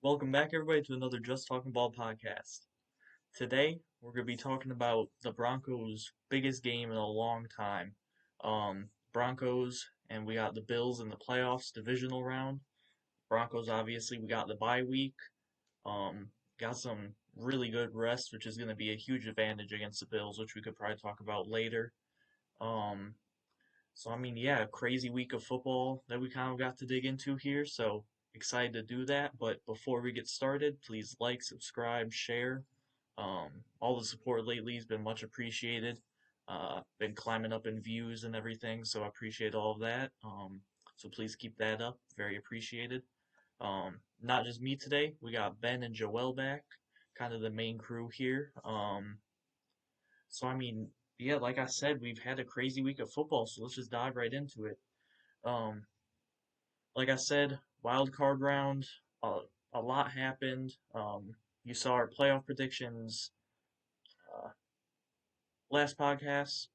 Welcome back, everybody, to another Just Talking Ball podcast. Today, we're going to be talking about the Broncos' biggest game in a long time. Broncos, and we got the Bills in the playoffs divisional round. Broncos, obviously, we got the bye week. Got some really good rest, which is going to be a huge advantage against the Bills, which we could probably talk about later. Um, yeah, crazy week of football that we kind of got to dig into here. So excited to do that. But before we get started, please like, subscribe, share. All the support lately has been much appreciated. Been climbing up in views and everything, so I appreciate all of that. So please keep that up. Very appreciated. Not just me today. We got Ben and Joel back, kind of the main crew here. So I mean, yeah, like I said, we've had a crazy week of football, so let's just dive right into it. Um, like I said, wild card round, a lot happened. You saw our playoff predictions uh, last podcast.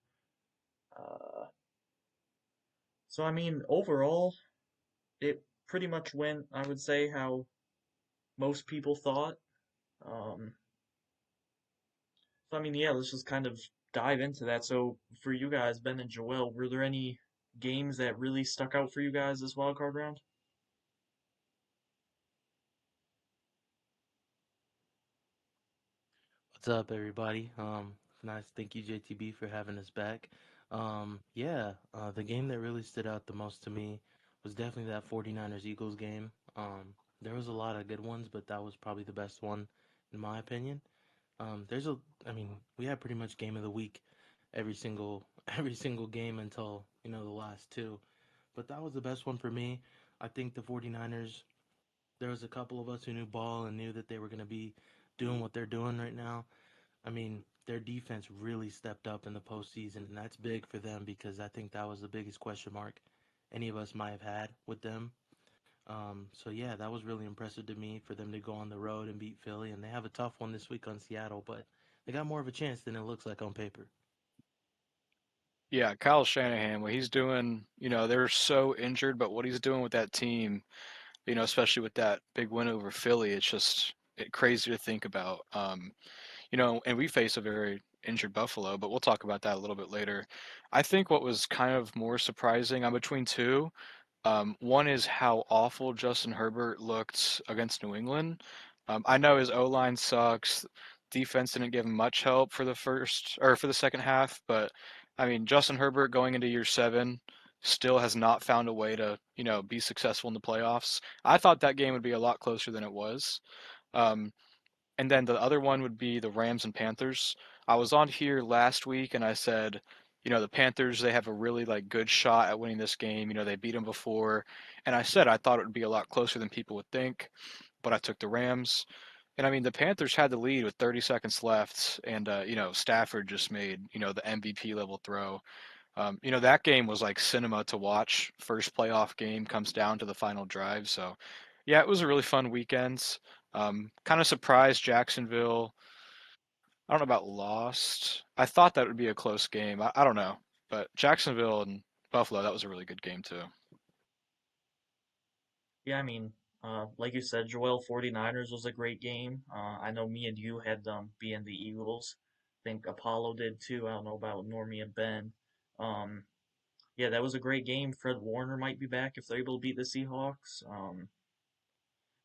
Uh, so I mean, overall, it pretty much went, I would say, how most people thought. Um, so I mean, yeah, let's just kind of dive into that. So for you guys, Ben and Joel, were there any games that really stuck out for you guys this wild card round? What's up, everybody? Nice. Thank you, JTB, for having us back. The game that really stood out the most to me was definitely that 49ers Eagles game. There was a lot of good ones, but that was probably the best one, in my opinion. I mean, we had pretty much game of the week every single every single game until the last two, but that was the best one for me. I think the 49ers. There was a couple of us who knew ball and knew that they were going to be doing what they're doing right now. I mean, their defense really stepped up in the postseason, and that's big for them because I think that was the biggest question mark any of us might have had with them. So that was really impressive to me for them to go on the road and beat Philly, and they have a tough one this week on Seattle, but they got more of a chance than it looks like on paper. Yeah, Kyle Shanahan, what he's doing, they're so injured, but what he's doing with that team, especially with that big win over Philly, it's just crazy to think about. And we face a very injured Buffalo, but we'll talk about that a little bit later. I think what was kind of more surprising, I'm between two. One is how awful Justin Herbert looked against New England. I know his O line sucks. Defense didn't give him much help for the first or for the second half, but I mean Justin Herbert going into year seven still has not found a way to be successful in the playoffs. I thought that game would be a lot closer than it was. Um, and then the other one would be the Rams and Panthers. I was on here last week and I said, the Panthers, they have a really good shot at winning this game. They beat them before. And I said I thought it would be a lot closer than people would think, but I took the Rams. And I mean, the Panthers had the lead with 30 seconds left, and Stafford just made the MVP level throw. That game was like cinema to watch. First playoff game comes down to the final drive. So, yeah, it was a really fun weekend. Kind of surprised Jacksonville. I don't know about lost. I thought that would be a close game. I don't know. But Jacksonville and Buffalo, that was a really good game, too. Yeah, I mean, like you said, Joel 49ers was a great game. I know me and you had them being the Eagles. I think Apollo did too. I don't know about Normie and Ben. Um, yeah, that was a great game. Fred Warner might be back if they're able to beat the Seahawks.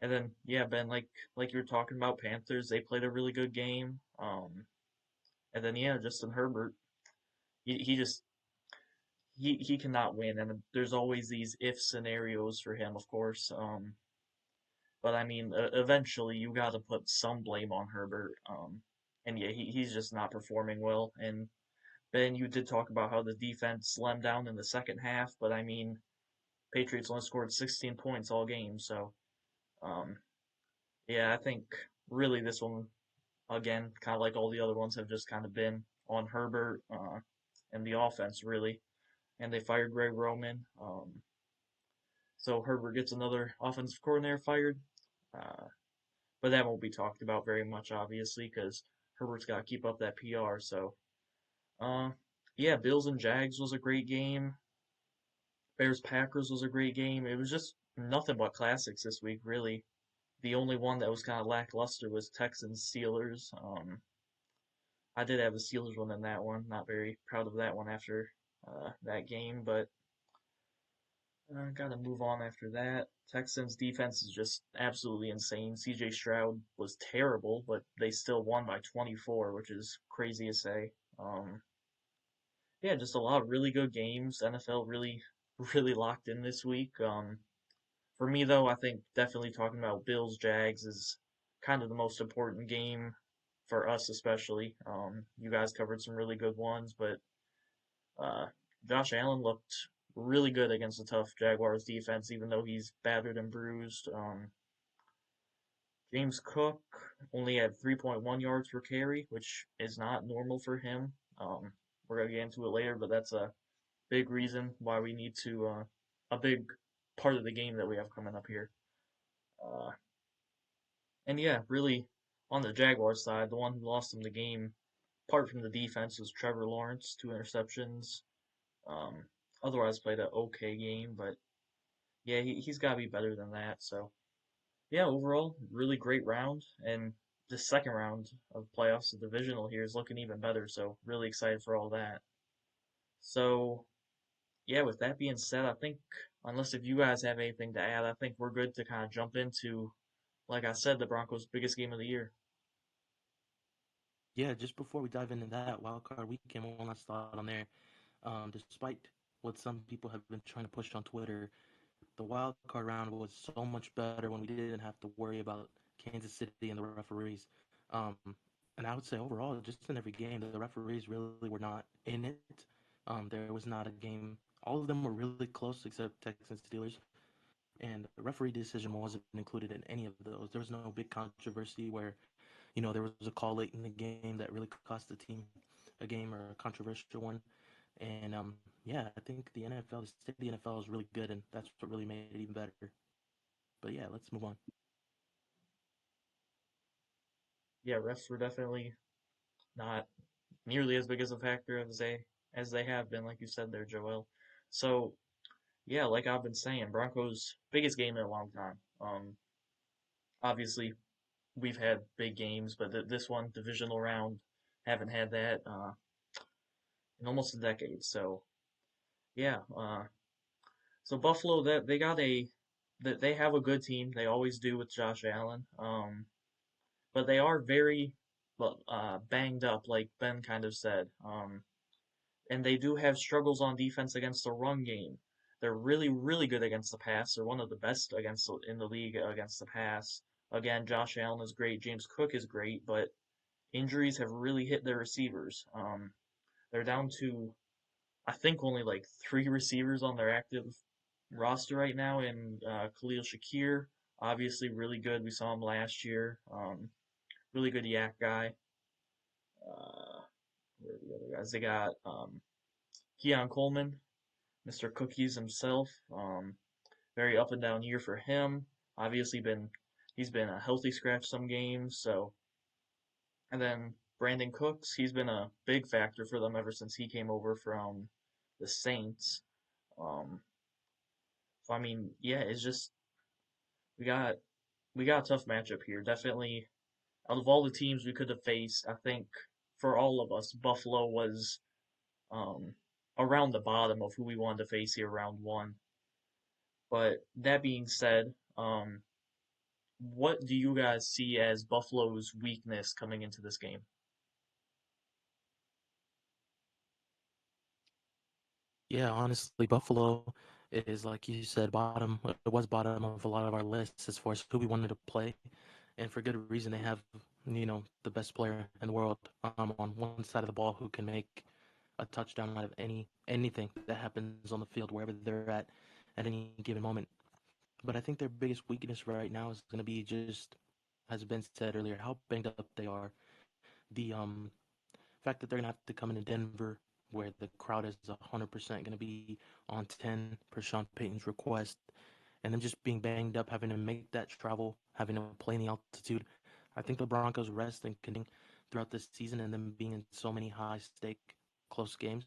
And then yeah, Ben, like you were talking about Panthers, they played a really good game. And then yeah, Justin Herbert, he just he cannot win, and there's always these if scenarios for him, of course. But I mean, eventually you got to put some blame on Herbert. And yeah, he's just not performing well. And Ben, you did talk about how the defense slammed down in the second half, but I mean, Patriots only scored 16 points all game. So, um, yeah, I think really this one, again, kind of like all the other ones, have just kind of been on Herbert and the offense, really. And they fired Greg Roman. So Herbert gets another offensive coordinator fired. Uh, but that won't be talked about very much, obviously, because Herbert's got to keep up that PR. So, uh, yeah, Bills and Jags was a great game. Bears Packers was a great game. It was just nothing but classics this week, really. The only one that was kind of lackluster was Texans Steelers. I did have the Steelers one in that one. Not very proud of that one after that game, but gotta move on after that. Texans defense is just absolutely insane. CJ Stroud was terrible, but they still won by 24, which is crazy to say. Yeah, just a lot of really good games. NFL really, really locked in this week. For me though, I think definitely talking about Bills Jags is kind of the most important game for us, especially. You guys covered some really good ones, but uh, Josh Allen looked really good against a tough Jaguars defense, even though he's battered and bruised. James Cook only had 3.1 yards per carry, which is not normal for him. We're gonna get into it later, but that's a big reason why we need to a big part of the game that we have coming up here. Uh, and yeah, really on the Jaguars side, the one who lost them the game, apart from the defense, was Trevor Lawrence, 2 interceptions. Um, Otherwise played an okay game, but yeah, he's got to be better than that. So yeah, overall, really great round, and the second round of playoffs, the divisional here, is looking even better. So really excited for all that. So yeah, with that being said, I think unless if you guys have anything to add, I think we're good to kind of jump into, like I said, the Broncos' biggest game of the year. Yeah, just before we dive into that wild card weekend, one last thought on there. Despite what some people have been trying to push on Twitter, the wild card round was so much better when we didn't have to worry about Kansas City and the referees. Um, and I would say overall, just in every game, the referees really were not in it. There was not a game. All of them were really close except Texans Steelers, and the referee decision wasn't included in any of those. There was no big controversy where there was a call late in the game that really cost the team a game or a controversial one. And yeah, I think the NFL, the state of the NFL is really good, and that's what really made it even better. But yeah, let's move on. Yeah, refs were definitely not nearly as big as a factor as they have been, like you said there, Joel. So yeah, like I've been saying, Broncos biggest game in a long time. Obviously we've had big games, but this one divisional round haven't had that in almost a decade. So yeah, so Buffalo that they got a that they have a good team. They always do with Josh Allen. But they are very well, banged up, like Ben kind of said. And they do have struggles on defense against the run game. They're really, really good against the pass. They're one of the best in the league against the pass. Again, Josh Allen is great. James Cook is great, but injuries have really hit their receivers. They're down to I think only like 3 receivers on their active roster right now, and Khalil Shakir, obviously really good. We saw him last year. Really good yak guy. Uh, where are the other guys? They got Keon Coleman, Mr. Cookies himself. Very up and down year for him. Obviously, he's been a healthy scratch some games. So, and then Brandon Cooks, he's been a big factor for them ever since he came over from the Saints. Um, so I mean, yeah, it's just we got we got a tough matchup here. Definitely, out of all the teams we could have faced, I think for all of us, Buffalo was um, around the bottom of who we wanted to face here round one. But that being said, what do you guys see as Buffalo's weakness coming into this game? Yeah, honestly, Buffalo is like you said, bottom. It was bottom of a lot of our lists as far as who we wanted to play, and for good reason. They have the best player in the world on one side of the ball who can make a touchdown out of anything that happens on the field wherever they're at any given moment. But I think their biggest weakness right now is going to be just, as Ben said earlier, how banged up they are. The fact that they're going to have to come into Denver where the crowd is 100% going to be on 10 per Sean Payton's request, and them just being banged up, having to make that travel, having to play in the altitude. I think the Broncos rest and continuing throughout this season and them being in so many high stake close games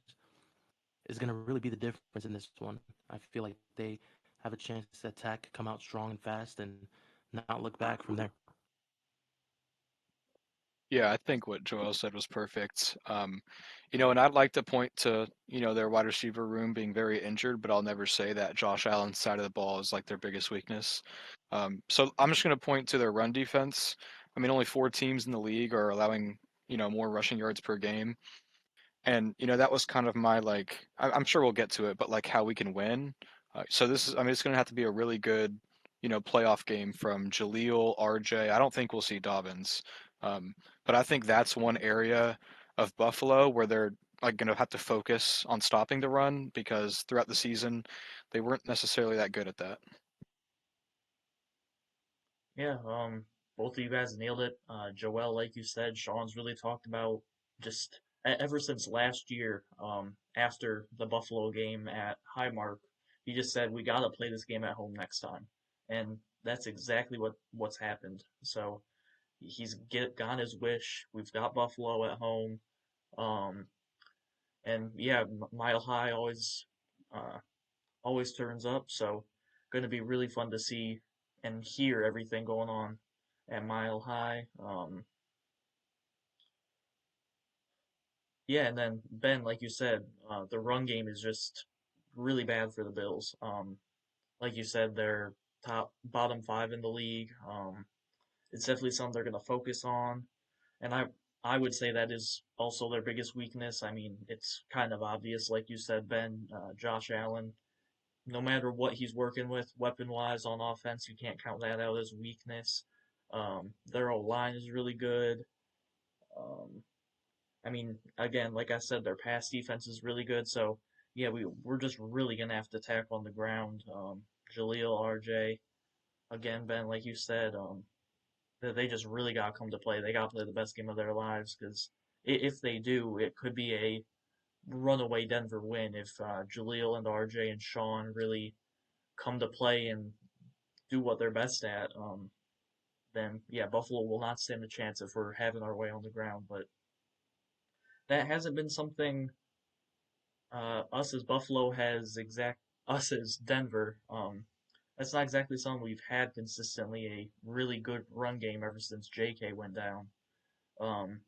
is going to really be the difference in this one. I feel like they have a chance to attack, come out strong and fast, and not look back from there. Yeah, I think what Joel said was perfect. And I'd like to point to, their wide receiver room being very injured, but I'll never say that Josh Allen's side of the ball is like their biggest weakness. So I'm just going to point to their run defense. I mean, only four teams in the league are allowing, more rushing yards per game. And that was kind of my like I'm sure we'll get to it, but like how we can win. So this is I mean it's going to have to be a really good playoff game from Jaleel, RJ. I don't think we'll see Dobbins, um, but I think that's one area of Buffalo where they're like going to have to focus on stopping the run because throughout the season they weren't necessarily that good at that. Yeah, both of you guys nailed it. Joel, like you said, Sean's really talked about just ever since last year, after the Buffalo game at Highmark, he just said we gotta play this game at home next time, and that's exactly what's happened. So he's got his wish. We've got Buffalo at home, um, and yeah, Mile High uh, always turns up. So going to be really fun to see and hear everything going on at Mile High. Yeah, and then Ben, like you said, the run game is just really bad for the Bills. Like you said, they're bottom five in the league. It's definitely something they're going to focus on, and I would say that is also their biggest weakness. I mean, it's kind of obvious, like you said, Ben, Josh Allen. No matter what he's working with, weapon wise on offense, you can't count that out as weakness. Their O line is really good. Um, I mean, again, like I said, their pass defense is really good. So yeah, we're just really gonna have to tackle on the ground. Jaleel, RJ, again, Ben, like you said, they just really gotta come to play. They gotta play the best game of their lives because if they do, it could be a runaway Denver win if Jaleel and RJ and Sean really come to play and do what they're best at. Then yeah, Buffalo will not stand a chance if we're having our way on the ground. But that hasn't been something us as Buffalo has exact us as Denver. That's not exactly something we've had consistently. A really good run game ever since J.K. went down. Um,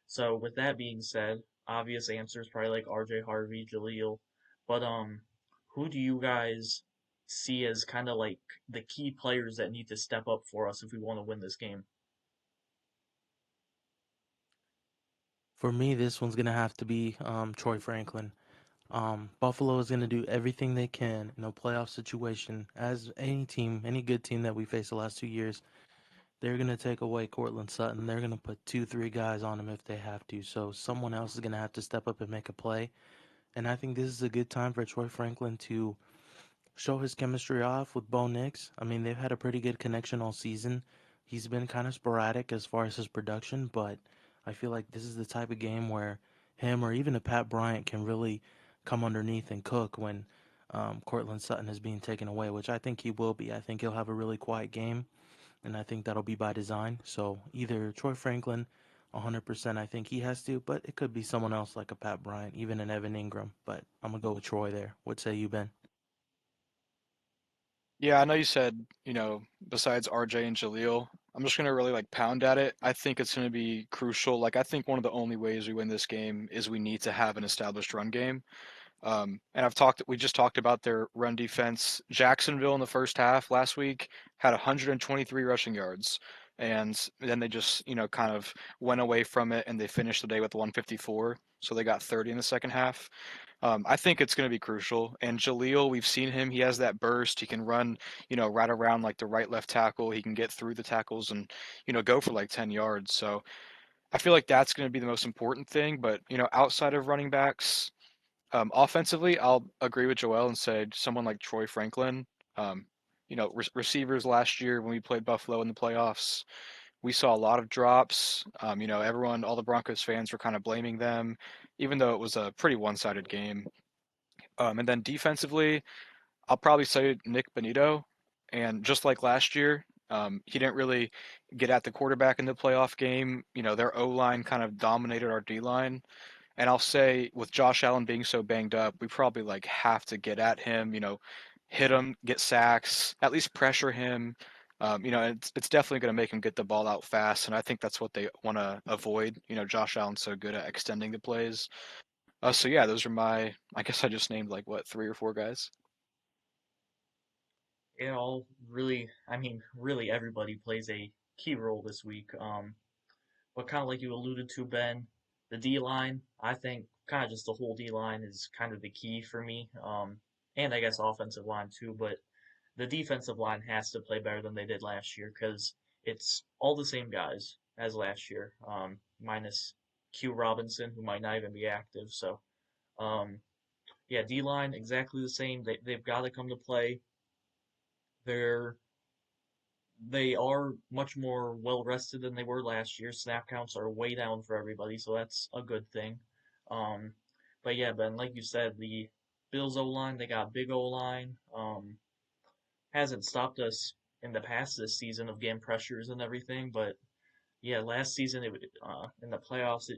so with that being said, obvious answers probably like R.J. Harvey, Jaleel, but who do you guys see as kind of like the key players that need to step up for us if we want to win this game? For me, this one's gonna have to be Troy Franklin. Buffalo is gonna do everything they can in a playoff situation, as any team, any good team that we faced the last 2 years. They're gonna take away Cortland Sutton. They're gonna put two, three guys on him if they have to. So someone else is gonna have to step up and make a play. And I think this is a good time for Troy Franklin to show his chemistry off with Bo Nix. I mean, they've had a pretty good connection all season. He's been kind of sporadic as far as his production, but I feel like this is the type of game where him or even a Pat Bryant can really come underneath and cook when Cortland Sutton is being taken away, which I think he will be. I think he'll have a really quiet game, and I think that'll be by design. So either Troy Franklin, 100%, I think he has to, but it could be someone else like a Pat Bryant, even an Evan Ingram. But I'm going to go with Troy there. What say you, Ben? Yeah, I know you said, besides RJ and Jaleel, I'm just gonna really like pound at it. I think it's gonna be crucial. Like I think one of the only ways we win this game is we need to have an established run game. And we just talked about their run defense. Jacksonville in the first half last week had 123 rushing yards. And then they just, kind of went away from it and they finished the day with 154. So they got 30 in the second half. I think it's going to be crucial. And Jaleel, we've seen him. He has that burst. He can run, right around like the right left tackle. He can get through the tackles and, go for like 10 yards. So I feel like that's going to be the most important thing. But, outside of running backs, offensively, I'll agree with Joel and say someone like Troy Franklin. Um, receivers last year when we played Buffalo in the playoffs, we saw a lot of drops. All the Broncos fans were kind of blaming them, even though it was a pretty one-sided game. And then defensively, I'll probably say Nick Benito. And just like last year, he didn't really get at the quarterback in the playoff game. Their O line kind of dominated our D line. And I'll say with Josh Allen being so banged up, we probably like have to get at him, hit him, get sacks, at least pressure him. It's definitely going to make him get the ball out fast, and I think that's what they want to avoid. Josh Allen's so good at extending the plays. So yeah, those are my. I guess I just named like what 3 or 4 guys. It all really, I mean, really everybody plays a key role this week. But kind of like you alluded to, Ben, the D line, I think kind of just the whole D line is kind of the key for me. And I guess offensive line too, but the defensive line has to play better than they did last year because it's all the same guys as last year, minus Q Robinson, who might not even be active. So, um, yeah, D line exactly the same. They've got to come to play. They're they are much more well rested than they were last year. Snap counts are way down for everybody, so that's a good thing. Um, but yeah, Ben, like you said, the Bills O line, they got big O line. Hasn't stopped us in the past this season of getting pressures and everything, but yeah, last season in the playoffs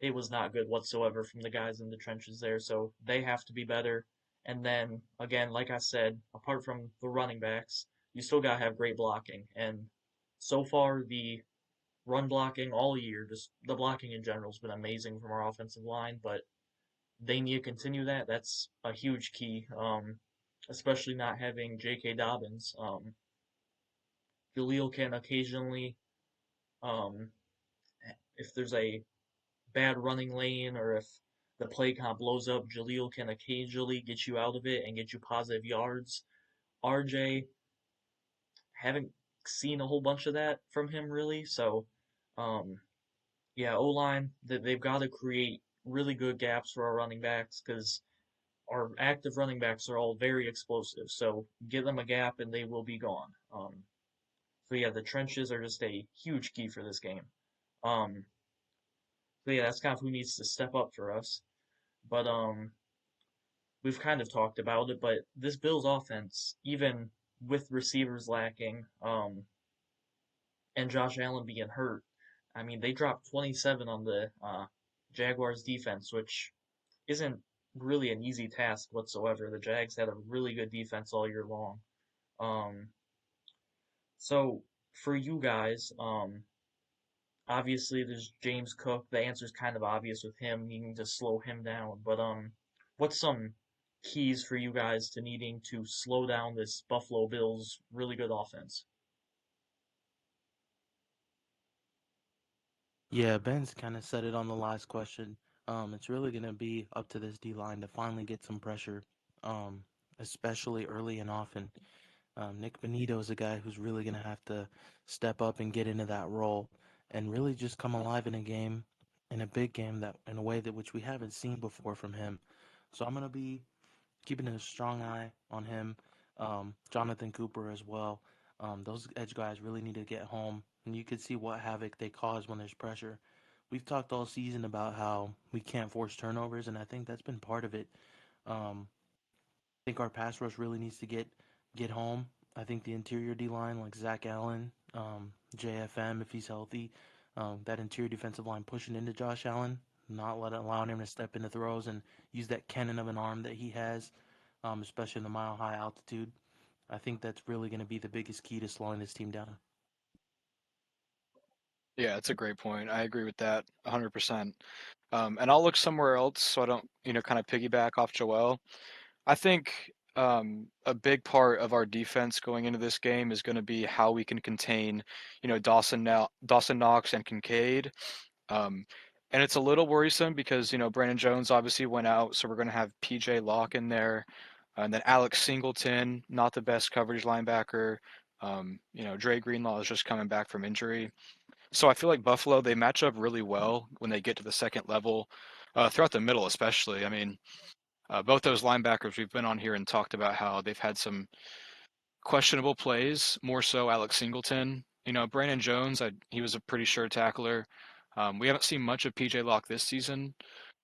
it was not good whatsoever from the guys in the trenches there. So they have to be better. And then again, like I said, apart from the running backs, you still gotta have great blocking. And so far, the run blocking all year, just the blocking in general has been amazing from our offensive line. But they need to continue that. That's a huge key. Especially not having J.K. Dobbins. Jaleel can occasionally um, if there's a bad running lane or if the play count blows up, Jaleel can occasionally get you out of it and get you positive yards. RJ, haven't seen a whole bunch of that from him really. So, um, yeah, O line, they've got to create really good gaps for our running backs because our active running backs are all very explosive. So, give them a gap and they will be gone. So, yeah, the trenches are just a huge key for this game. Um, so, yeah, that's kind of who needs to step up for us. But we've kind of talked about it, but this Bills offense, even with receivers lacking, and Josh Allen being hurt, I mean, they dropped 27 on the Jaguars defense, which isn't really an easy task whatsoever. The Jags had a really good defense all year long. Um, so for you guys, obviously there's James Cook. The answer's kind of obvious with him needing to slow him down, but what's some keys for you guys to needing to slow down this Buffalo Bills really good offense? Yeah, Ben's kind of said it on the last question. It's really going to be up to this D line to finally get some pressure, um, especially early and often. Nick Benito is a guy who's really going to have to step up and get into that role and really just come alive in a game, in a big game that in a way that which we haven't seen before from him. So I'm going to be keeping a strong eye on him. Jonathan Cooper as well. Those edge guys really need to get home, and you could see what havoc they cause when there's pressure. We've talked all season about how we can't force turnovers, and I think that's been part of it. I think our pass rush really needs to get home. I think the interior D line, like Zach Allen, JFM, if he's healthy, that interior defensive line pushing into Josh Allen, not allowing him to step into throws and use that cannon of an arm that he has, especially in the mile high altitude. I think that's really going to be the biggest key to slowing this team down. Yeah, it's a great point. I agree with that 100%. And I'll look somewhere else so I don't, kind of piggyback off Joel. I think a big part of our defense going into this game is going to be how we can contain, Dawson Knox and Kincaid. Um, and it's a little worrisome because Brandon Jones obviously went out, so we're going to have PJ Locke in there, and then Alex Singleton, not the best coverage linebacker. Dre Greenlaw is just coming back from injury. So I feel like Buffalo, they match up really well when they get to the second level, throughout the middle especially. I mean, both those linebackers we've been on here and talked about how they've had some questionable plays, more so Alex Singleton. Brandon Jones, he was a pretty sure tackler. We haven't seen much of PJ Locke this season,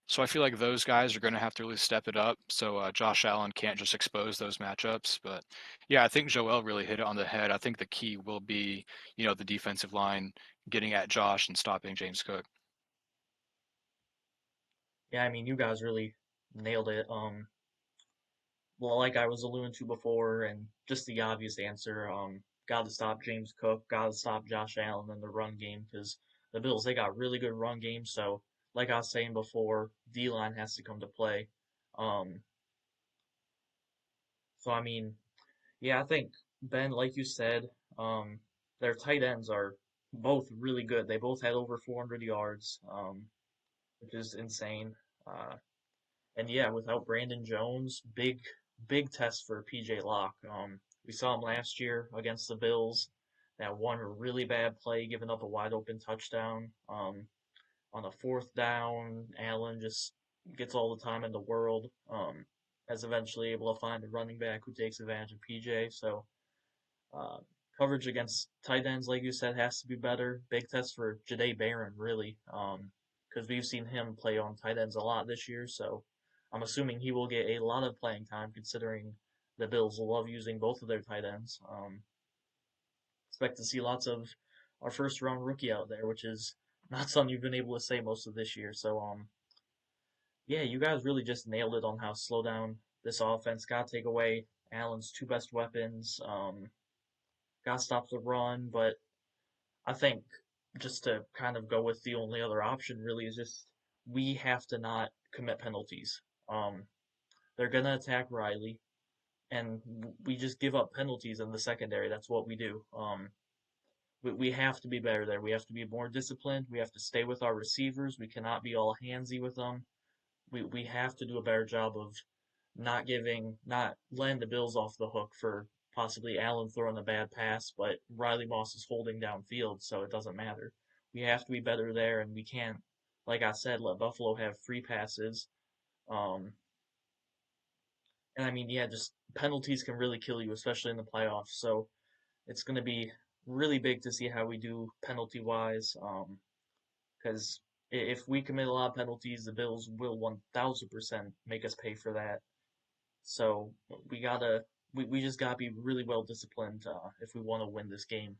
so I feel like those guys are going to have to really step it up so Josh Allen can't just expose those matchups. But yeah, I think Joel really hit it on the head. I think the key will be, the defensive line getting at Josh and stopping James Cook. Yeah, I mean, you guys really nailed it. Well, like I was alluding to before, and just the obvious answer, got to stop James Cook, got to stop Josh Allen in the run game because the Bills, they got really good run game. So, like I was saying before, D line has to come to play. Um, so I mean, yeah, I think Ben, like you said, um, their tight ends are both really good. They both had over 400 yards, which is insane. Uh, and yeah, without Brandon Jones, big test for PJ Locke. We saw him last year against the Bills. That one really bad play, giving up a wide open touchdown. On a fourth down, Allen just gets all the time in the world. Is eventually able to find a running back who takes advantage of PJ. So uh, coverage against tight ends, like you said, has to be better. Big test for Jahdae Barron, really, because we've seen him play on tight ends a lot this year. So I'm assuming he will get a lot of playing time, considering the Bills love using both of their tight ends. Expect to see lots of our first round rookie out there, which is not something you've been able to say most of this year. So yeah, you guys really just nailed it on how slow down this offense. Got to take away Allen's two best weapons. Got to stop the run, but I think just to kind of go with the only other option really is just we have to not commit penalties. Um, they're gonna attack Riley, and we just give up penalties in the secondary. That's what we do. We have to be better there. We have to be more disciplined. We have to stay with our receivers. We cannot be all handsy with them. We have to do a better job of not letting the Bills off the hook for possibly Allen throwing a bad pass, but Riley Moss is holding downfield, so it doesn't matter. We have to be better there, and we can't, like I said, let Buffalo have free passes. Um, and I mean, yeah, just penalties can really kill you, especially in the playoffs. So it's going to be really big to see how we do penalty wise. Because if we commit a lot of penalties, the Bills will 1,000% make us pay for that. So we just gotta be really well disciplined if we want to win this game.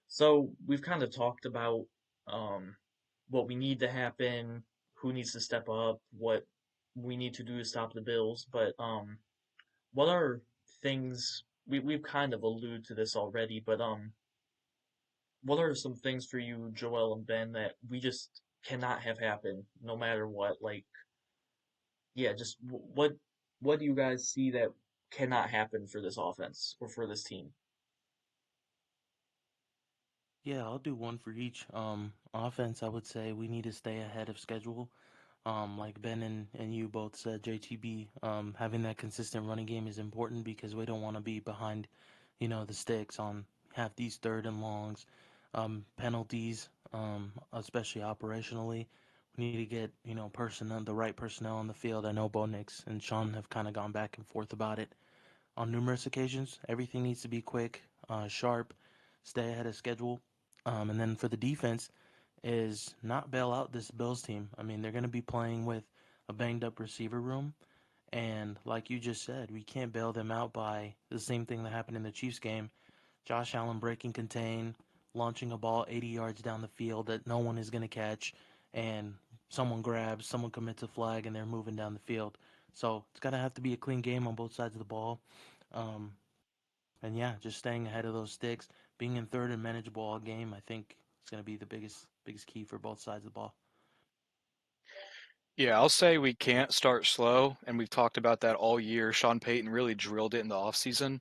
So we've kind of talked about um, what we need to happen, who needs to step up, what we need to do to stop the Bills. But what are things we've kind of alluded to this already? But what are some things for you, Joel and Ben, that we just cannot have happen no matter what? Like, yeah, just what do you guys see that cannot happen for this offense or for this team? Yeah, I'll do one for each. Offense, I would say we need to stay ahead of schedule. Like Ben and you both said, JTB, having that consistent running game is important because we don't want to be behind, the sticks on have these third and longs, penalties, especially operationally. We need to get, personnel, the right personnel on the field. I know Bo Nix and Sean have kind of gone back and forth about it on numerous occasions. Everything needs to be quick, sharp, stay ahead of schedule. And then for the defense, is not bail out this Bills team. I mean, they're going to be playing with a banged up receiver room. And like you just said, we can't bail them out by the same thing that happened in the Chiefs game. Josh Allen breaking contain, launching a ball 80 yards down the field that no one is going to catch, and someone grabs, someone commits a flag, and they're moving down the field. So it's got to have to be a clean game on both sides of the ball. Um, and yeah, just staying ahead of those sticks, being in third and manageable all game, I think it's going to be the biggest key for both sides of the ball. Yeah, I'll say we can't start slow, and we've talked about that all year. Sean Payton really drilled it in the offseason.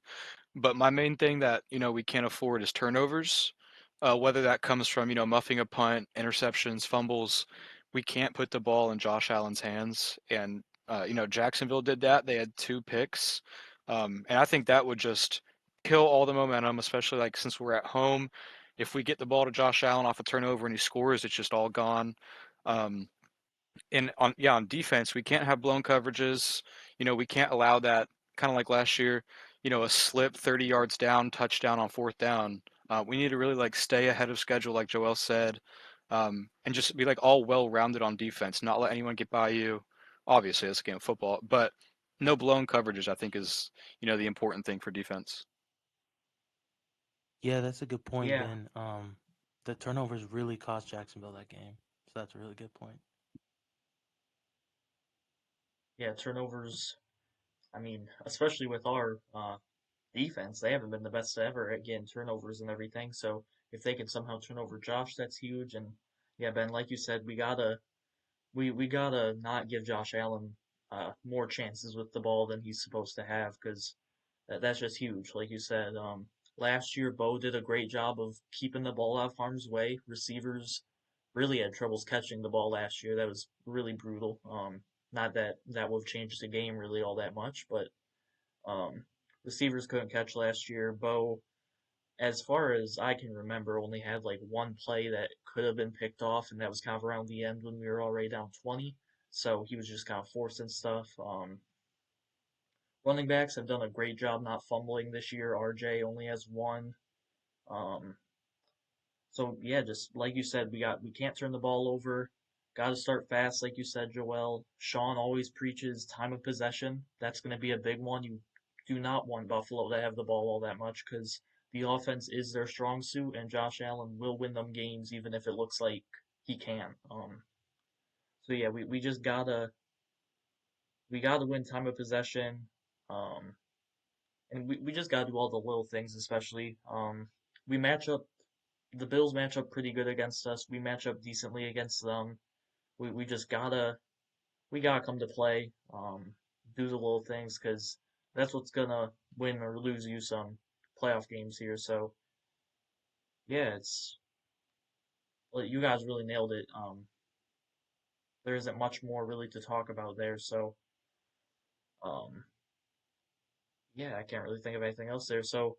But my main thing that, we can't afford is turnovers. Whether that comes from, muffing a punt, interceptions, fumbles, we can't put the ball in Josh Allen's hands. And, Jacksonville did that. They had two picks. And I think that would just kill all the momentum, especially like since we're at home. If we get the ball to Josh Allen off a turnover and he scores, it's just all gone. Um, and on defense, we can't have blown coverages. We can't allow that kind of like last year, a slip 30 yards down, touchdown on fourth down. We need to really like stay ahead of schedule, like Joel said, and just be like all well-rounded on defense, not let anyone get by you. Obviously, it's a game of football, but no blown coverages, I think, is the important thing for defense. Yeah, that's a good point, Yeah, Ben. The turnovers really cost Jacksonville that game, so that's a really good point. yeah, turnovers. I mean, especially with our defense. They haven't been the best ever at getting turnovers and everything. So if they can somehow turn over Josh, that's huge. And yeah, Ben, like you said, we gotta not give Josh Allen more chances with the ball than he's supposed to have because that's just huge. Like you said, last year Bo did a great job of keeping the ball out of harm's way. Receivers really had troubles catching the ball last year. That was really brutal. Not that that would have changed the game really all that much, but um, receivers couldn't catch last year. Bo, as far as I can remember, only had like one play that could have been picked off, and that was kind of around the end when we were already down 20. So he was just kind of forcing stuff. Running backs have done a great job not fumbling this year. RJ only has one. Um, so yeah, just like you said, we can't turn the ball over. Got to start fast, like you said, Joel. Sean always preaches time of possession. That's going to be a big one. You do not want Buffalo to have the ball all that much because the offense is their strong suit, and Josh Allen will win them games even if it looks like he can. So yeah, we just we gotta win time of possession. Um, and we just gotta do all the little things, especially. We match up. The Bills match up pretty good against us. We match up decently against them. We just we gotta come to play. Do the little things because that's what's gonna win or lose you some playoff games here. So yeah, it's well, you guys really nailed it. There isn't much more really to talk about there. So um, yeah, I can't really think of anything else there. So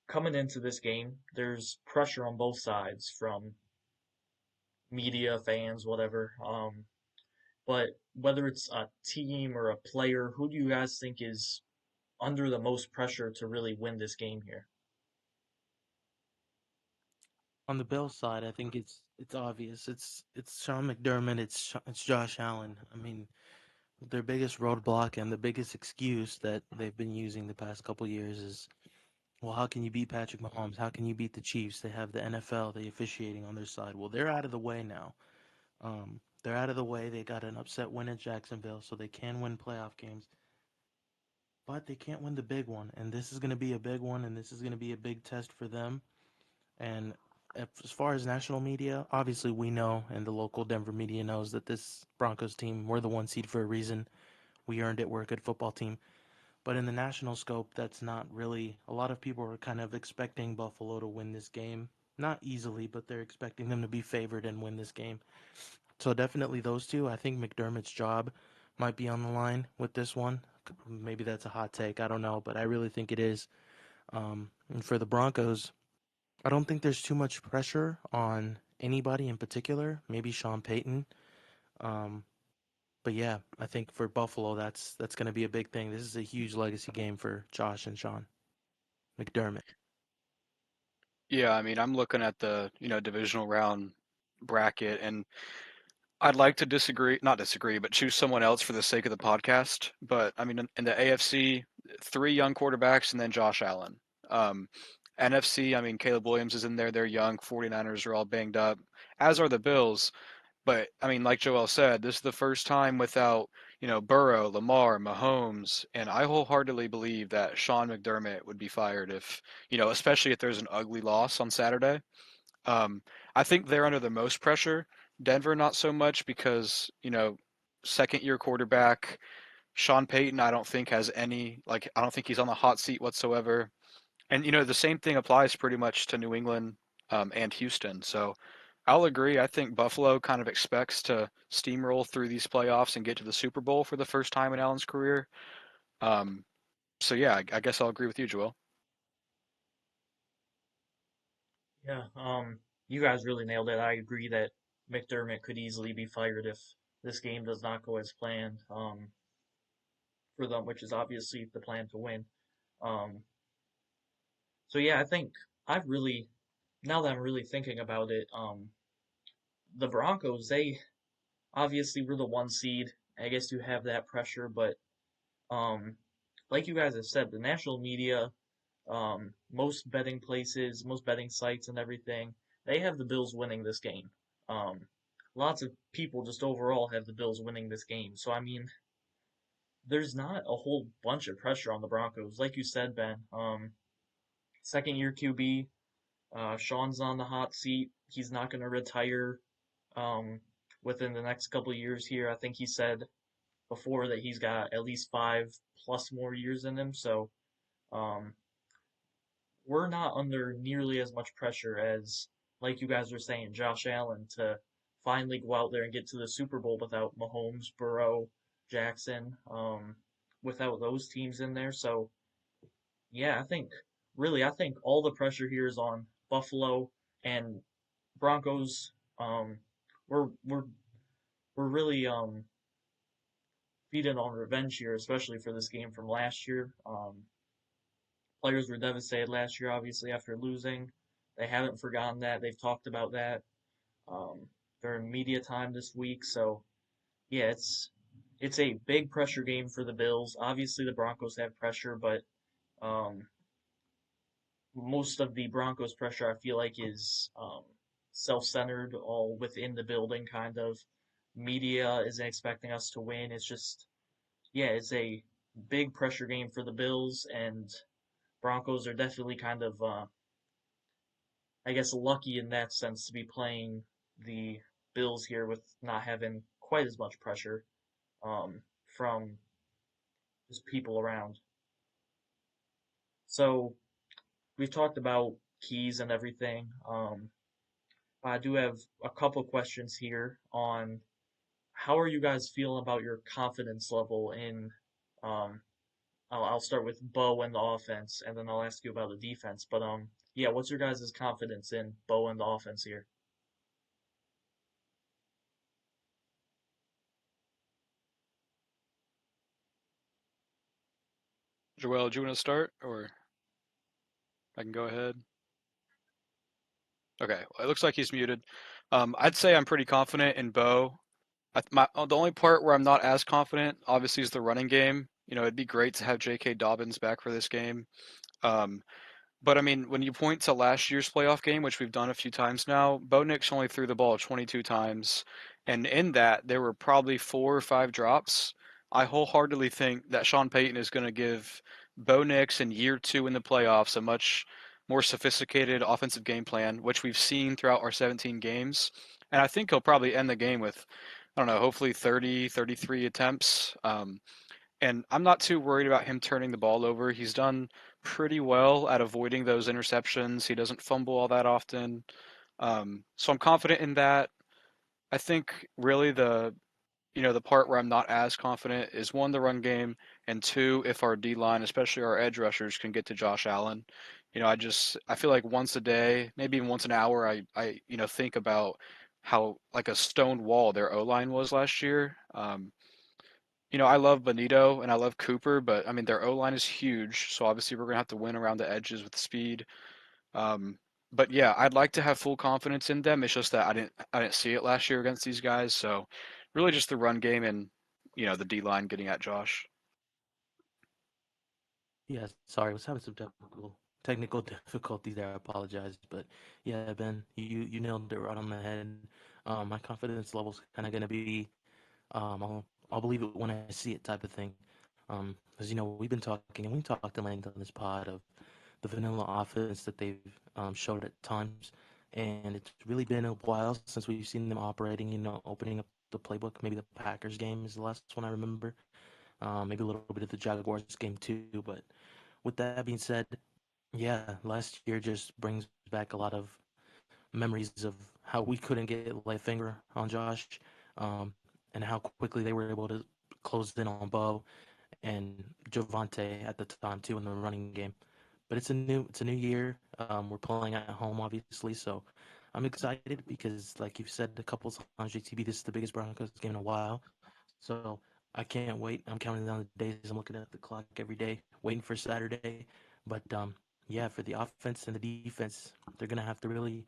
coming into this game, there's pressure on both sides from media, fans, whatever. But whether it's a team or a player, who do you guys think is under the most pressure to really win this game here? On the Bills side, I think it's obvious. It's Sean McDermott. It's Josh Allen. I mean, their biggest roadblock and the biggest excuse that they've been using the past couple years is, well, how can you beat Patrick Mahomes? How can you beat the Chiefs? They have the NFL, the officiating on their side. Well, they're out of the way now. They're out of the way. They got an upset win at Jacksonville, so they can win playoff games, but they can't win the big one. And this is going to be a big one, and this is going to be a big test for them. And as far as national media, obviously we know, and the local Denver media knows that this Broncos team, we're the one seed for a reason. We earned it. We're a good football team. But in the national scope, that's not really. A lot of people are kind of expecting Buffalo to win this game. Not easily, but they're expecting them to be favored and win this game. So definitely those two. I think McDermott's job might be on the line with this one. Maybe that's a hot take. I don't know, but I really think it is. And for the Broncos, I don't think there's too much pressure on anybody in particular. Maybe Sean Payton. Um, but yeah, I think for Buffalo, that's going to be a big thing. This is a huge legacy game for Josh and Sean McDermott. Yeah, I mean, I'm looking at the, divisional round bracket, and I'd like to disagree, not disagree, but choose someone else for the sake of the podcast. But I mean, in the AFC, three young quarterbacks and then Josh Allen. Um, NFC, I mean, Caleb Williams is in there. They're young. 49ers are all banged up, as are the Bills. But I mean, like Joel said, this is the first time without, Burrow, Lamar, Mahomes, and I wholeheartedly believe that Sean McDermott would be fired if, especially if there's an ugly loss on Saturday. I think they're under the most pressure. Denver, not so much because, second year quarterback, Sean Payton, I don't think has any, like, I don't think he's on the hot seat whatsoever. And, the same thing applies pretty much to New England and Houston. So I'll agree. I think Buffalo kind of expects to steamroll through these playoffs and get to the Super Bowl for the first time in Allen's career. Um, so, yeah, I guess I'll agree with you, Joel. Yeah, you guys really nailed it. I agree that McDermott could easily be fired if this game does not go as planned, for them, which is obviously the plan to win. Um, so yeah, I think I've really, now that I'm really thinking about it, the Broncos, they obviously were the one seed. I guess you have that pressure, but um, like you guys have said, the national media, most betting places, most betting sites, and everything, they have the Bills winning this game. Um, lots of people just overall have the Bills winning this game. So I mean, there's not a whole bunch of pressure on the Broncos, like you said, Ben. second year QB. Sean's on the hot seat. He's not going to retire um, within the next couple of years here. I think he said before that he's got at least 5+ more years in him. So um, we're not under nearly as much pressure as, like you guys were saying, Josh Allen to finally go out there and get to the Super Bowl without Mahomes, Burrow, Jackson, without those teams in there. So yeah, I think all the pressure here is on Buffalo and Broncos. Um, we're we're we're really feeding on revenge here, especially for this game from last year. Players were devastated last year, obviously after losing. They haven't forgotten that. They've talked about that um, during media time this week. So yeah, it's a big pressure game for the Bills. Obviously, the Broncos have pressure, but um, most of the Broncos pressure I feel like is self-centered, all within the building, kind of. Media isn't expecting us to win. It's just, yeah, it's a big pressure game for the Bills, and Broncos are definitely kind of, I guess, lucky in that sense to be playing the Bills here with not having quite as much pressure from just people around. So we've talked about keys and everything. I do have a couple questions here on how are you guys feeling about your confidence level in. Um, I'll start with Bo and the offense, and then I'll ask you about the defense. But yeah, what's your guys' confidence in Bo and the offense here? Joel, do you want to start, or I can go ahead? Okay, well, it looks like he's muted. I'd say I'm pretty confident in Bo. The only part where I'm not as confident, obviously, is the running game. It'd be great to have J.K. Dobbins back for this game. Um, but I mean, when you point to last year's playoff game, which we've done a few times now, Bo Nix only threw the ball 22 times, and in that there were probably 4 or 5 drops. I wholeheartedly think that Sean Payton is going to give Bo Nix in year two in the playoffs a much more sophisticated offensive game plan, which we've seen throughout our 17 games. And I think he'll probably end the game with, I don't know, hopefully 30, 33 attempts. And I'm not too worried about him turning the ball over. He's done pretty well at avoiding those interceptions. He doesn't fumble all that often. So I'm confident in that. I think really the part where I'm not as confident is one, the run game, and two, if our D line, especially our edge rushers, can get to Josh Allen. I feel like once a day, maybe even once an hour, I think about how like a stone wall their O line was last year. I love Benito and I love Cooper, but I mean their O line is huge, so obviously we're gonna have to win around the edges with speed. Um, but yeah, I'd like to have full confidence in them. It's just that I didn't see it last year against these guys, so really just the run game and the D line getting at Josh. Yeah, sorry, I was having some technical difficulties there. I apologize, but yeah, Ben, you nailed it right on the head. My confidence level's kind of gonna be, I'll believe it when I see it type of thing. As we've been talking and we talked at length on this pod of the vanilla offense that they've showed at times, and it's really been a while since we've seen them operating. Opening up the playbook. Maybe the Packers game is the last one I remember. Maybe a little bit of the Jaguars game too, but with that being said, yeah, last year just brings back a lot of memories of how we couldn't get lay finger on Josh, um, and how quickly they were able to close in on Bo and Javante at the time too in the running game. But it's a new year. We're playing at home, obviously, so I'm excited because, like you've said a couple times, JTB, this is the biggest Broncos game in a while. So I can't wait. I'm counting down the days. I'm looking at the clock every day, waiting for Saturday. But yeah, for the offense and the defense, they're gonna have to really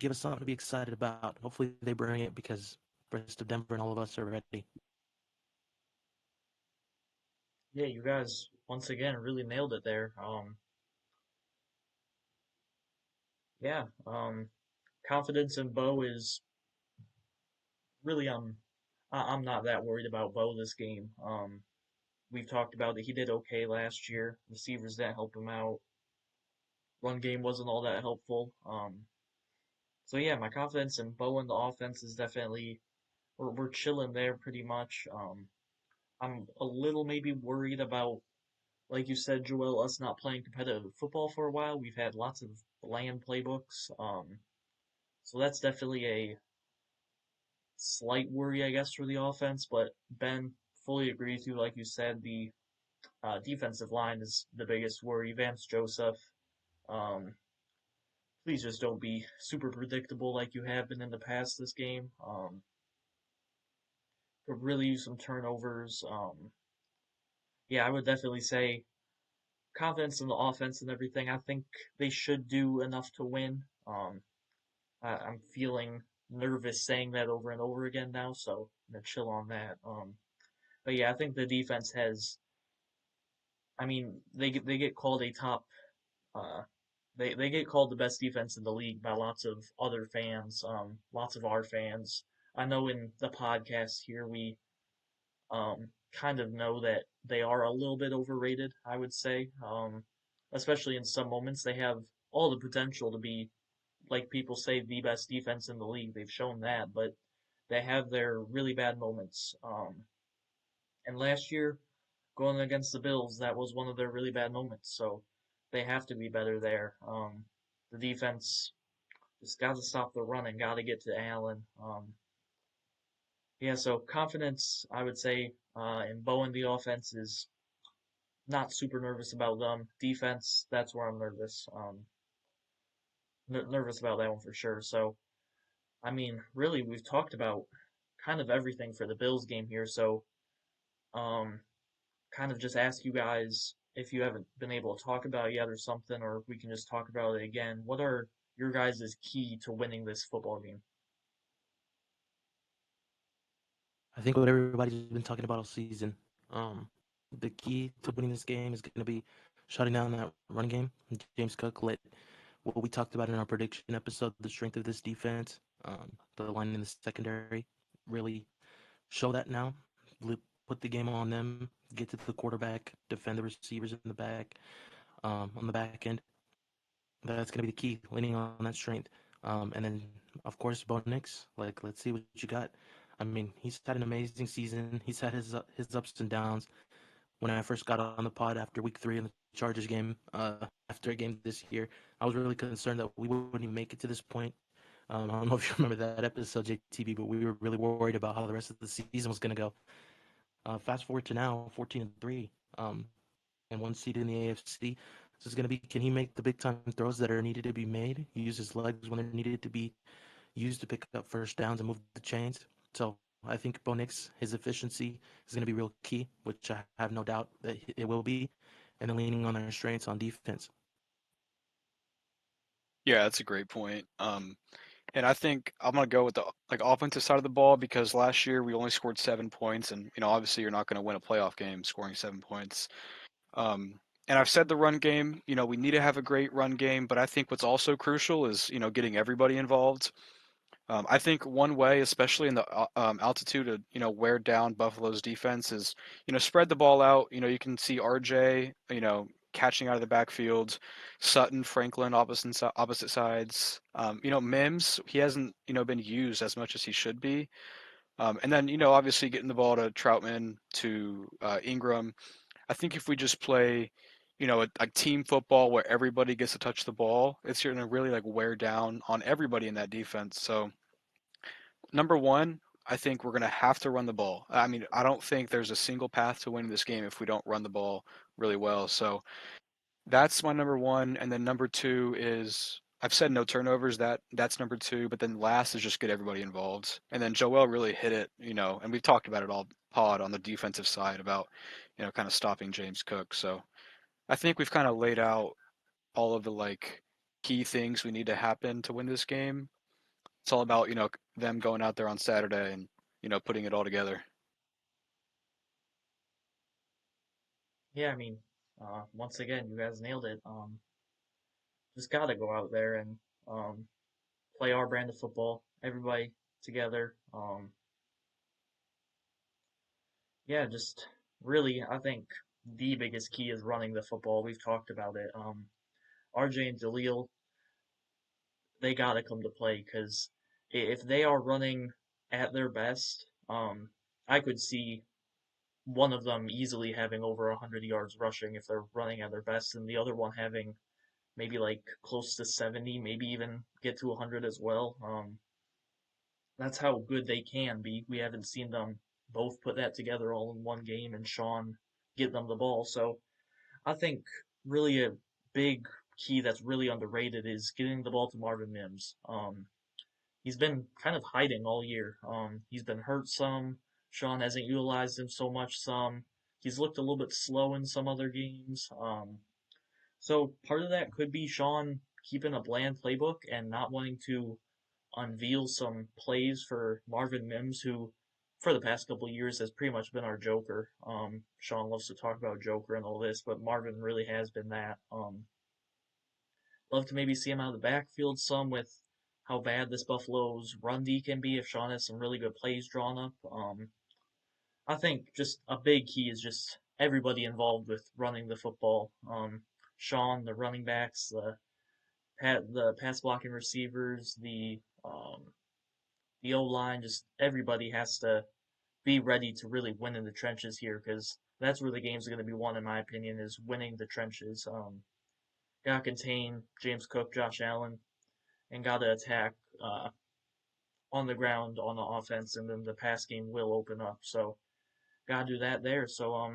give us something to be excited about. Hopefully they bring it because the rest of Denver and all of us are ready. Yeah, you guys once again really nailed it there. Yeah, confidence in Bo is really I'm not that worried about Bo this game. We've talked about that he did okay last year. Receivers didn't help him out. run game wasn't all that helpful. So yeah, my confidence in Bo and the offense is definitely we're chilling there pretty much. I'm a little maybe worried about, like you said, Joel, us not playing competitive football for a while. We've had lots of bland playbooks. So that's definitely a slight worry, I guess, for the offense. But Ben, fully agree with you. Like you said, the defensive line is the biggest worry. Vance Joseph, um, please just don't be super predictable like you have been in the past this game. Could really use some turnovers. Yeah, I would definitely say confidence in the offense and everything. I think they should do enough to win. I'm feeling nervous saying that over and over again now, so I'm gonna chill on that. But yeah, I think the defense has. I mean, they get called a top. Uh, they get called the best defense in the league by lots of other fans. Lots of our fans. I know in the podcast here we kind of know that they are a little bit overrated, I would say. Especially in some moments, they have all the potential to be, like people say, the best defense in the league. They've shown that, but they have their really bad moments. And last year, going against the Bills, that was one of their really bad moments. So they have to be better there. The defense just got to stop the running, got to get to Allen. Yeah, so confidence, I would say, in Bo and the offense is not super nervous about them. Defense, that's where I'm nervous. Nervous about that one for sure. So, I mean, really, we've talked about kind of everything for the Bills game here. So, um, kind of just ask you guys if you haven't been able to talk about it yet or something, or we can just talk about it again. What are your guys' key to winning this football game? I think what everybody's been talking about all season. The key to winning this game is going to be shutting down that run game. James Cook let what we talked about in our prediction episode, the strength of this defense, the line in the secondary, really show that now. Put the game on them, get to the quarterback, defend the receivers in the back, on the back end. That's going to be the key, leaning on that strength. And then, of course, Bo Nix, like, let's see what you got. I mean, he's had an amazing season. He's had his ups and downs. When I first got on the pod after week 3 in the Chargers game, after a game this year, I was really concerned that we wouldn't even make it to this point. I don't know if you remember that episode, JTB, but we were really worried about how the rest of the season was going to go. Fast forward to now, 14-3, and 1 seed in the AFC. So it's going to be, can he make the big time throws that are needed to be made? Use his legs when they're needed to be used to pick up first downs and move the chains. So I think Bo Nix, his efficiency is going to be real key, which I have no doubt that it will be. And then leaning on their strengths on defense. Yeah, that's a great point. And I think I'm gonna go with the offensive side of the ball because last year we only scored 7 points, and obviously you're not going to win a playoff game scoring 7 points. And I've said the run game, we need to have a great run game, but I think what's also crucial is getting everybody involved. I think one way, especially in the altitude, to wear down Buffalo's defense is spread the ball out. You can see RJ catching out of the backfield, Sutton, Franklin opposite sides. Mims, he hasn't been used as much as he should be. And then obviously getting the ball to Troutman, to Ingram. I think if we just play a team football where everybody gets to touch the ball, it's going to really wear down on everybody in that defense. So number one, I think we're going to have to run the ball. I mean, I don't think there's a single path to winning this game if we don't run the ball really well. So that's my number one. And then number two is I've said no turnovers. That's number two. But then last is just get everybody involved. And then Joel really hit it, and we've talked about it all pod on the defensive side about, kind of stopping James Cook. So I think we've kind of laid out all of the key things we need to happen to win this game. It's all about them going out there on Saturday and putting it all together. Yeah, I mean, once again, you guys nailed it. Just gotta go out there and um, play our brand of football. Everybody together. Yeah, just really, I think the biggest key is running the football. We've talked about it. RJ and Jaleel, they gotta come to play because if they are running at their best, I could see one of them easily having over 100 yards rushing if they're running at their best, and the other one having maybe like close to 70, maybe even get to 100 as well. That's how good they can be. We haven't seen them both put that together all in one game and Sean get them the ball. So I think really a big key that's really underrated is getting the ball to Marvin Mims. He's been kind of hiding all year. He's been hurt some. Sean hasn't utilized him so much some. He's looked a little bit slow in some other games. So part of that could be Sean keeping a bland playbook and not wanting to unveil some plays for Marvin Mims, who for the past couple of years has pretty much been our Joker. Sean loves to talk about Joker and all this, but Marvin really has been that. Love to maybe see him out of the backfield some with how bad this Buffalo's run D can be if Sean has some really good plays drawn up. I think just a big key is just everybody involved with running the football. Sean, the running backs, the pass blocking receivers, the O line, just everybody has to be ready to really win in the trenches here because that's where the game's going to be won, in my opinion, is winning the trenches. Got to contain James Cook, Josh Allen, and got to attack on the ground on the offense, and then the pass game will open up. So got to do that there. So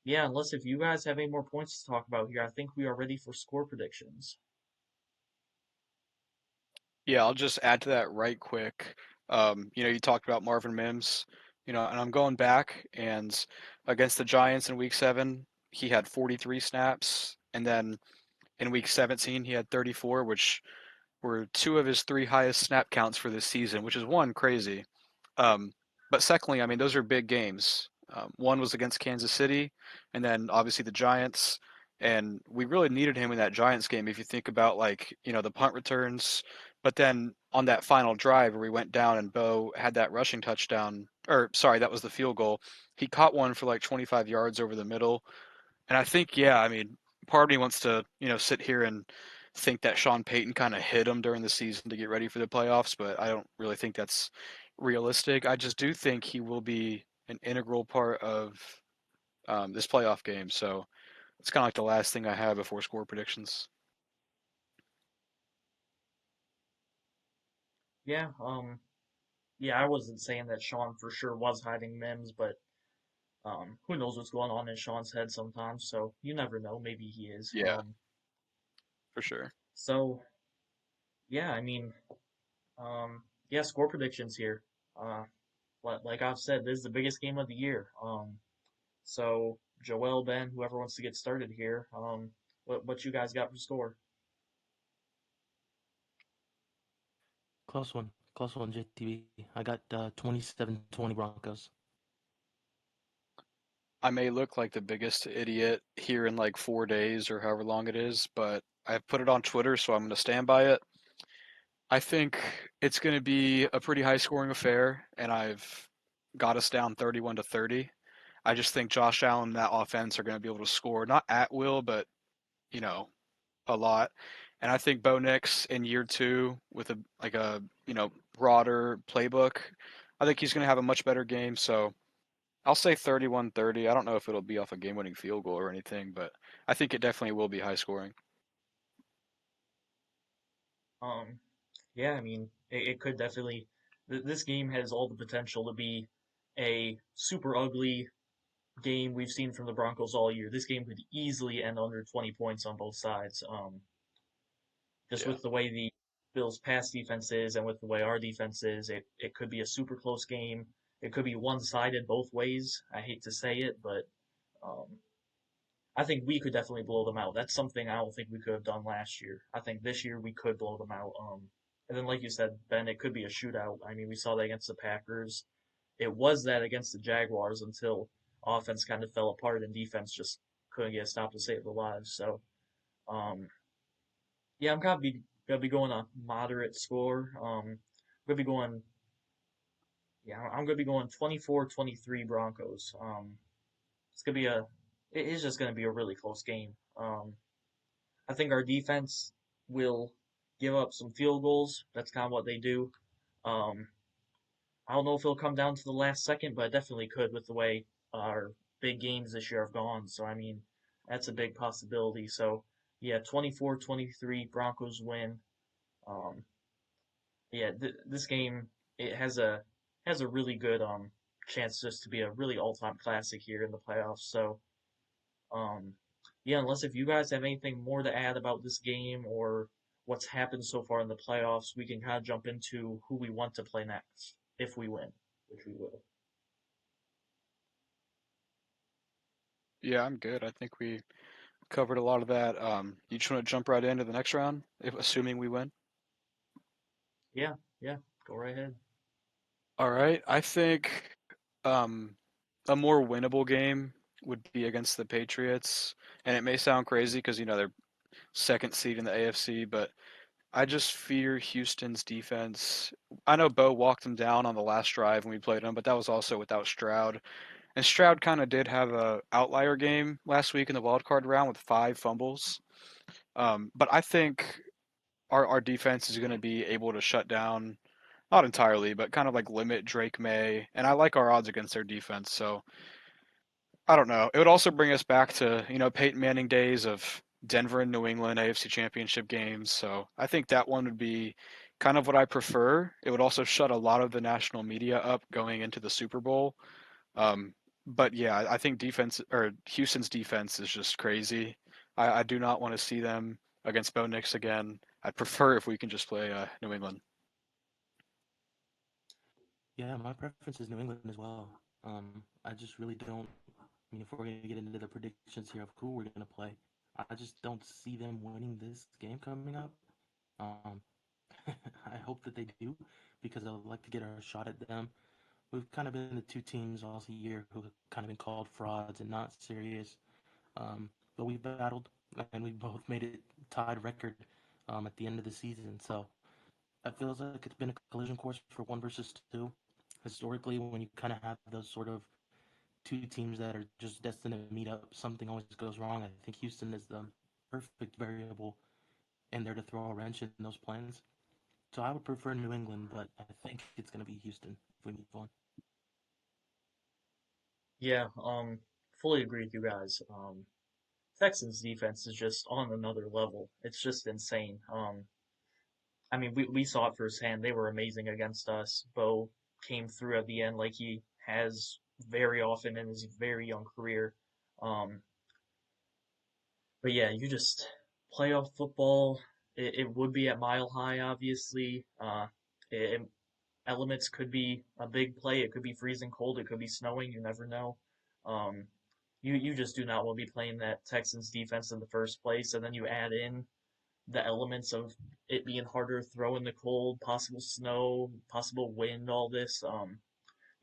yeah, unless if you guys have any more points to talk about here, I think we are ready for score predictions. Yeah, I'll just add to that right quick. You talked about Marvin Mims, and I'm going back and against the Giants in week 7, he had 43 snaps, and then in week 17 he had 34, which were 2 of his 3 highest snap counts for this season, which is one crazy. Um, but secondly, I mean, those are big games. One was against Kansas City, and then obviously the Giants. And we really needed him in that Giants game. If you think about the punt returns, but then on that final drive where we went down and Bo had that rushing touchdown, or sorry, that was the field goal. He caught one for like 25 yards over the middle, and I think, yeah, I mean, part of me wants to, sit here and think that Sean Payton kind of hit him during the season to get ready for the playoffs, but I don't really think that's realistic. I just do think he will be an integral part of this playoff game. So it's kind of like the last thing I have before score predictions. Yeah, yeah, I wasn't saying that Sean for sure was hiding Mims, but who knows what's going on in Sean's head sometimes, so you never know. Maybe he is. Yeah, for sure. So yeah, I mean, yeah, score predictions here. Uh, like I've said, this is the biggest game of the year. So Joel, Ben, whoever wants to get started here, what you guys got for score? Close one, JTB. I got 27-20 Broncos. I may look like the biggest idiot here in like 4 days or however long it is, but I put it on Twitter, so I'm going to stand by it. I think it's going to be a pretty high scoring affair, and I've got us down 31-30. I just think Josh Allen and that offense are going to be able to score, not at will, but, you know, a lot. And I think Bo Nix in year 2 with a broader playbook, I think he's going to have a much better game. So I'll say 31-30. I don't know if it'll be off a game winning field goal or anything, but I think it definitely will be high scoring. Um, yeah, I mean, it could definitely. This game has all the potential to be a super ugly game we've seen from the Broncos all year. This game could easily end under 20 points on both sides. Just Yeah. with the way the Bills' pass defense is and with the way our defense is, it could be a super close game. It could be one-sided both ways. I hate to say it, but um, I think we could definitely blow them out. That's something I don't think we could have done last year. I think this year we could blow them out. And then, like you said, Ben, it could be a shootout. I mean, we saw that against the Packers. It was that against the Jaguars until offense kind of fell apart and defense just couldn't get a stop to save their lives. So, um, yeah, I'm gonna be going a moderate score. Gonna be going, yeah, I'm gonna be going 24-23 Broncos. It's gonna be it is just gonna be a really close game. I think our defense will give up some field goals. That's kind of what they do. Um, I don't know if it'll come down to the last second, but it definitely could with the way our big games this year have gone. So, I mean, that's a big possibility. So, yeah, 24-23, Broncos win. Um, yeah, this game it has a really good chance just to be a really all-time classic here in the playoffs. So, um, yeah, unless if you guys have anything more to add about this game or what's happened so far in the playoffs, we can kind of jump into who we want to play next if we win, which we will. Yeah, I'm good. I think we covered a lot of that. You just want to jump right into the next round, if assuming we win? Yeah, yeah, go right ahead. All right. I think um, a more winnable game would be against the Patriots, and it may sound crazy because they're second seed in the AFC, but I just fear Houston's defense. I know Bo walked them down on the last drive when we played them, but that was also without Stroud. And Stroud kind of did have a outlier game last week in the wild card round with 5 fumbles. But I think our defense is going to be able to shut down, not entirely, but kind of like limit Drake May. And I like our odds against their defense. So I don't know. It would also bring us back to, Peyton Manning days of Denver and New England AFC Championship games. So I think that one would be kind of what I prefer. It would also shut a lot of the national media up going into the Super Bowl. Um, but yeah, I think defense or Houston's defense is just crazy. I do not want to see them against Bo Nix again. I'd prefer if we can just play New England. Yeah, my preference is New England as well. I just really don't. I mean, if we're gonna get into the predictions here of who we're gonna play, I just don't see them winning this game coming up. Um, I hope that they do because I would like to get a shot at them. We've kind of been the two teams all year who have kind of been called frauds and not serious. But we've battled and we both made it tied record at the end of the season. So it feels like it's been a collision course for one versus two. Historically, when you kind of have those sort of two teams that are just destined to meet up, something always goes wrong. I think Houston is the perfect variable in there to throw a wrench in those plans. So I would prefer New England, but I think it's going to be Houston if we move on. Yeah, fully agree with you guys. Texans defense is just on another level. It's just insane. I mean, we saw it firsthand. They were amazing against us. Bo came through at the end like he has very often in his very young career. Um, but yeah, you just playoff football. It would be at Mile High, obviously. It, elements could be a big play. It could be freezing cold. It could be snowing. You never know. Um, you just do not want to be playing that Texans defense in the first place, and then you add in the elements of it being harder to throw in the cold, possible snow, possible wind, all this.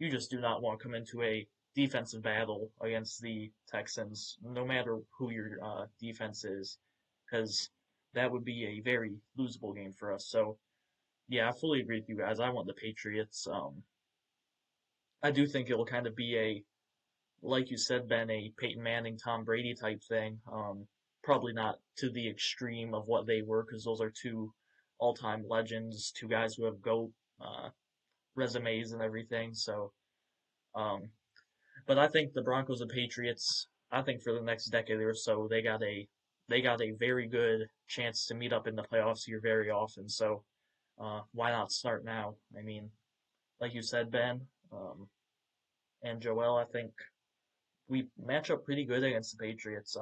You just do not want to come into a defensive battle against the Texans, no matter who your defense is, because that would be a very losable game for us. So, yeah, I fully agree with you guys. I want the Patriots. I do think it'll kind of be a, like you said, Ben, a Peyton Manning, Tom Brady type thing. Probably not to the extreme of what they were, because those are two all-time legends, two guys who have GOAT uh, resumes and everything. So, um, but I think the Broncos and Patriots, I think for the next decade or so, they got a very good chance to meet up in the playoffs here very often. So, why not start now? I mean, like you said, Ben, and Joel, I think we match up pretty good against the Patriots.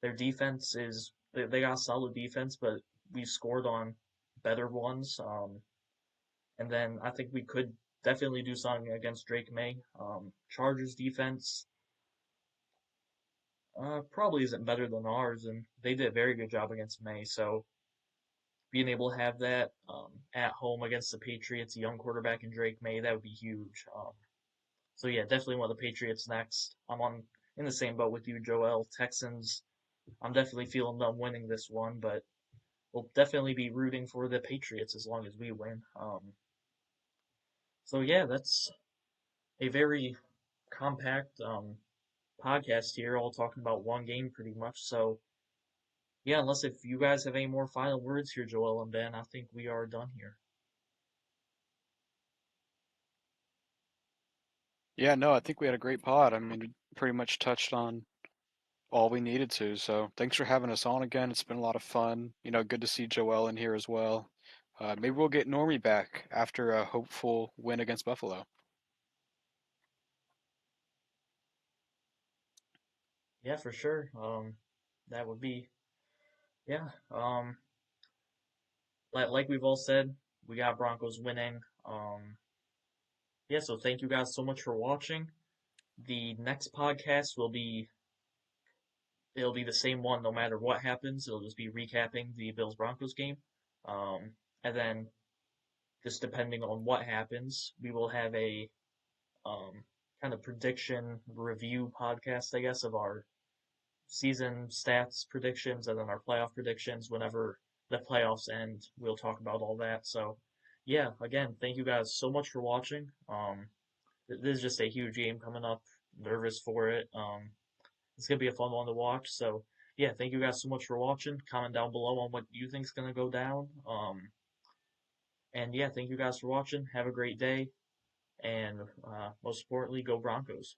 Their defense is they got solid defense, but we scored on better ones. And then I think we could definitely do something against Drake May. Chargers defense probably isn't better than ours, and they did a very good job against May. So being able to have that at home against the Patriots, a young quarterback in Drake May, that would be huge. So yeah, definitely want the Patriots next. I'm on in the same boat with you, Joel. Texans. I'm definitely feeling them winning this one, but we'll definitely be rooting for the Patriots as long as we win. So yeah, that's a very compact podcast here, all talking about one game pretty much. So Yeah, unless if you guys have any more final words here, Joel and Ben, I think we are done here. Yeah, no, I think we had a great pod. I mean, we pretty much touched on all we needed to. So thanks for having us on again. It's been a lot of fun. Good to see Joel in here as well. Maybe we'll get Normie back after a hopeful win against Buffalo. Yeah, for sure. That would be yeah. Like we've all said, we got Broncos winning. Yeah, so thank you guys so much for watching. The next podcast it'll be the same one no matter what happens. It'll just be recapping the Bills Broncos game. And then just depending on what happens, we will have a um kind of prediction review podcast, I guess, of our season stats predictions and then our playoff predictions whenever the playoffs end. We'll talk about all that. So, yeah, again, thank you guys so much for watching. This is just a huge game coming up. Nervous for it. It's gonna be a fun one to watch. So, yeah, thank you guys so much for watching. Comment down below on what you think's gonna go down. And yeah, thank you guys for watching. Have a great day, and most importantly, go Broncos.